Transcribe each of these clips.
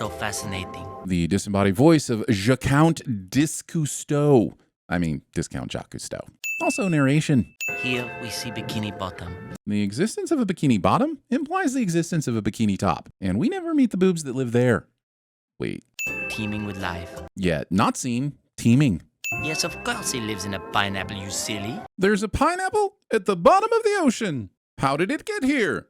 so fascinating. The disembodied voice of Jacount Discousteau. I mean, Discount Jacques Cousteau. Also narration. Here we see Bikini Bottom. The existence of a bikini bottom implies the existence of a bikini top, and we never meet the boobs that live there. Wait. Teeming with life. Yet not seen, teeming. Yes, of course he lives in a pineapple, you silly. There's a pineapple at the bottom of the ocean. How did it get here?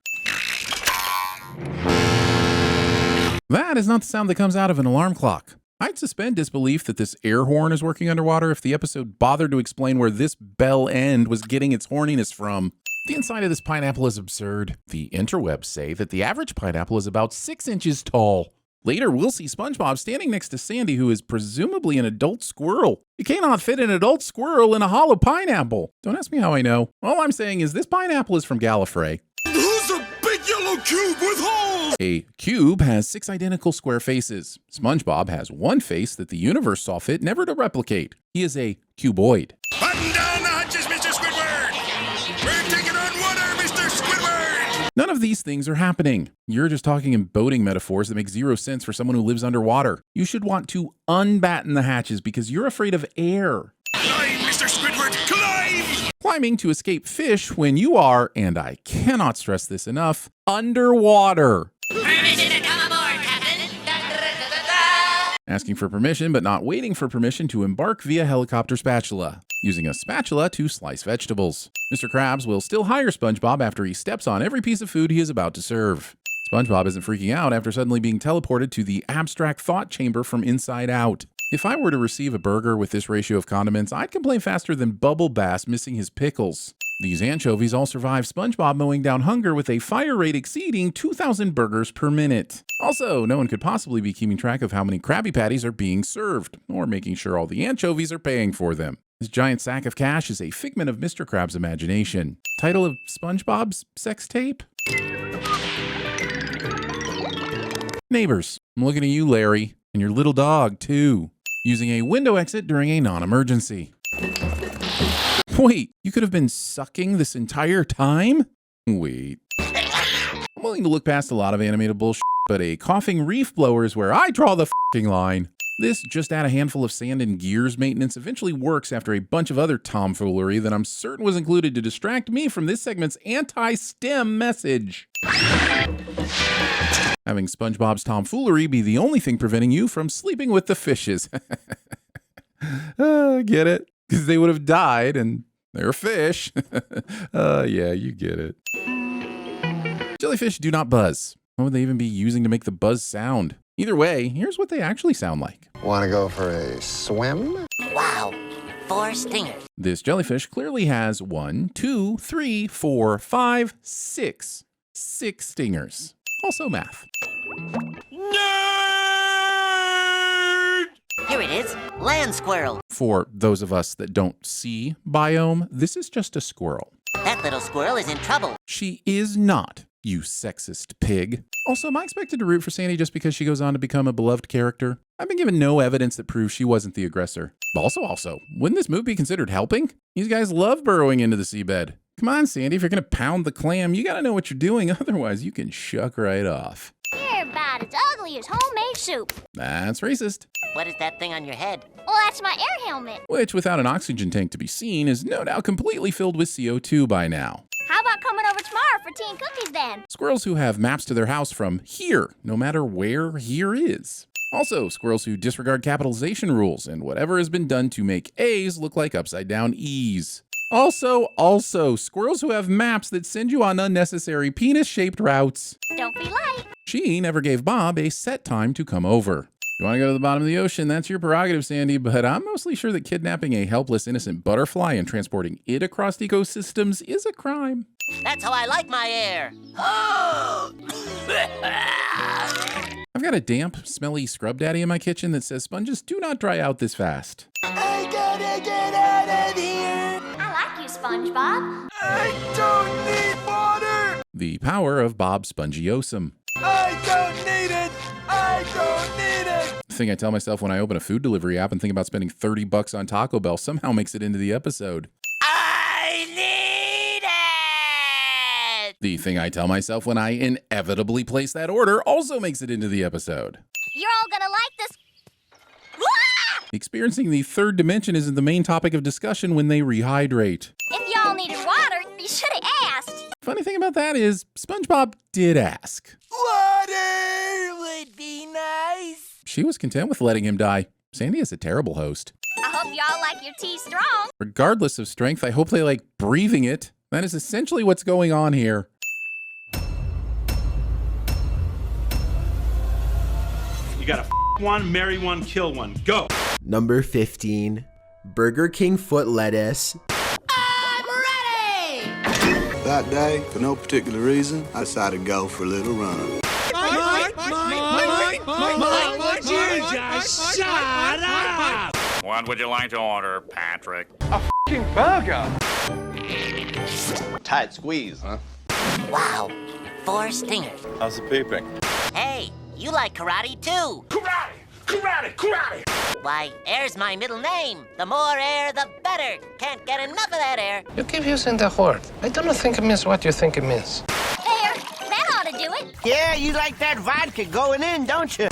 That is not the sound that comes out of an alarm clock. I'd suspend disbelief that this air horn is working underwater if the episode bothered to explain where this bell end was getting its horniness from. The inside of this pineapple is absurd. The interwebs say that the average pineapple is about 6 inches tall. Later, we'll see SpongeBob standing next to Sandy, who is presumably an adult squirrel. You cannot fit an adult squirrel in a hollow pineapple. Don't ask me how I know. All I'm saying is this pineapple is from Gallifrey. Who's a big yellow cube with holes? A cube has 6 identical square faces. SpongeBob has one face that the universe saw fit never to replicate. He is a cuboid. Button down the hatches, Mr. Squidward! We're taking on water, Mr. Squidward! None of these things are happening. You're just talking in boating metaphors that make zero sense for someone who lives underwater. You should want to unbatten the hatches because you're afraid of air. Climb, Mr. Squidward, climb! Climbing to escape fish when you are, and I cannot stress this enough, underwater. Permission to come aboard, Captain. Asking for permission, but not waiting for permission to embark via helicopter spatula. Using a spatula to slice vegetables. Mr. Krabs will still hire SpongeBob after he steps on every piece of food he is about to serve. SpongeBob isn't freaking out after suddenly being teleported to the abstract thought chamber from inside out. If I were to receive a burger with this ratio of condiments, I'd complain faster than Bubble Bass missing his pickles. These anchovies all survive SpongeBob mowing down hunger with a fire rate exceeding 2,000 burgers per minute. Also, no one could possibly be keeping track of how many Krabby Patties are being served, or making sure all the anchovies are paying for them. This giant sack of cash is a figment of Mr. Krabs' imagination. Title of SpongeBob's sex tape? Neighbors. I'm looking at you, Larry, and your little dog, too. Using a window exit during a non-emergency. Wait, you could have been sucking this entire time? Wait. I'm willing to look past a lot of animated bullshit, but a coughing reef blower is where I draw the f***ing line. This just add a handful of sand and gears maintenance eventually works after a bunch of other tomfoolery that I'm certain was included to distract me from this segment's anti-STEM message. Having SpongeBob's tomfoolery be the only thing preventing you from sleeping with the fishes. Get it? Because they would have died and they're fish. Yeah, you get it. Jellyfish do not buzz. What would they even be using to make the buzz sound? Either way, here's what they actually sound like. Want to go for a swim? Wow, 4 stingers. This jellyfish clearly has 1, 2, 3, 4, 5, 6. 6 stingers. Also math. Nerd! Here it is, land squirrel. For those of us that don't see biome, this is just a squirrel. That little squirrel is in trouble. She is not, you sexist pig. Also, am I expected to root for Sandy just because she goes on to become a beloved character? I've been given no evidence that proves she wasn't the aggressor. Also, wouldn't this move be considered helping? These guys love burrowing into the seabed. Come on, Sandy, if you're gonna pound the clam, you gotta know what you're doing, otherwise you can shuck right off. You're about as ugly as homemade soup. That's racist. What is that thing on your head? Well, that's my air helmet. Which, without an oxygen tank to be seen, is no doubt completely filled with CO2 by now. How about coming over tomorrow for tea and cookies then? Squirrels who have maps to their house from here, no matter where here is. Also, squirrels who disregard capitalization rules and whatever has been done to make A's look like upside down E's. Also, squirrels who have maps that send you on unnecessary penis-shaped routes. Don't be late. She never gave Bob a set time to come over. You want to go to the bottom of the ocean, that's your prerogative, Sandy, but I'm mostly sure that kidnapping a helpless, innocent butterfly and transporting it across ecosystems is a crime. That's how I like my air. I've got a damp, smelly scrub daddy in my kitchen that says sponges do not dry out this fast. I gotta get out of here! I like you, SpongeBob. I don't need water! The power of Bob Spongiosum. I don't need it! I don't need it! The thing I tell myself when I open a food delivery app and think about spending $30 on Taco Bell somehow makes it into the episode. I need it! The thing I tell myself when I inevitably place that order also makes it into the episode. You're all gonna like this. Ah! Experiencing the third dimension isn't the main topic of discussion when they rehydrate. If y'all needed water, you should have asked. Funny thing about that is, SpongeBob did ask. Water would be nice. She was content with letting him die. Sandy is a terrible host. I hope y'all like your tea strong. Regardless of strength, I hope they like breathing it. That is essentially what's going on here. You gotta one, marry one, kill one. Go! Number 15, Burger King foot lettuce. That day, for no particular reason, I decided to go for a little run. What would you like to order, Patrick? Tight squeeze, huh? Wow, 4 stingers. How's the peeping? Hey, you like karate too. Karate! Karate! Karate! Why, air's my middle name. The more air, the better. Can't get enough of that air. You keep using the word. I do not think it means what you think it means. There, that ought to do it. Yeah, you like that vodka going in, don't you?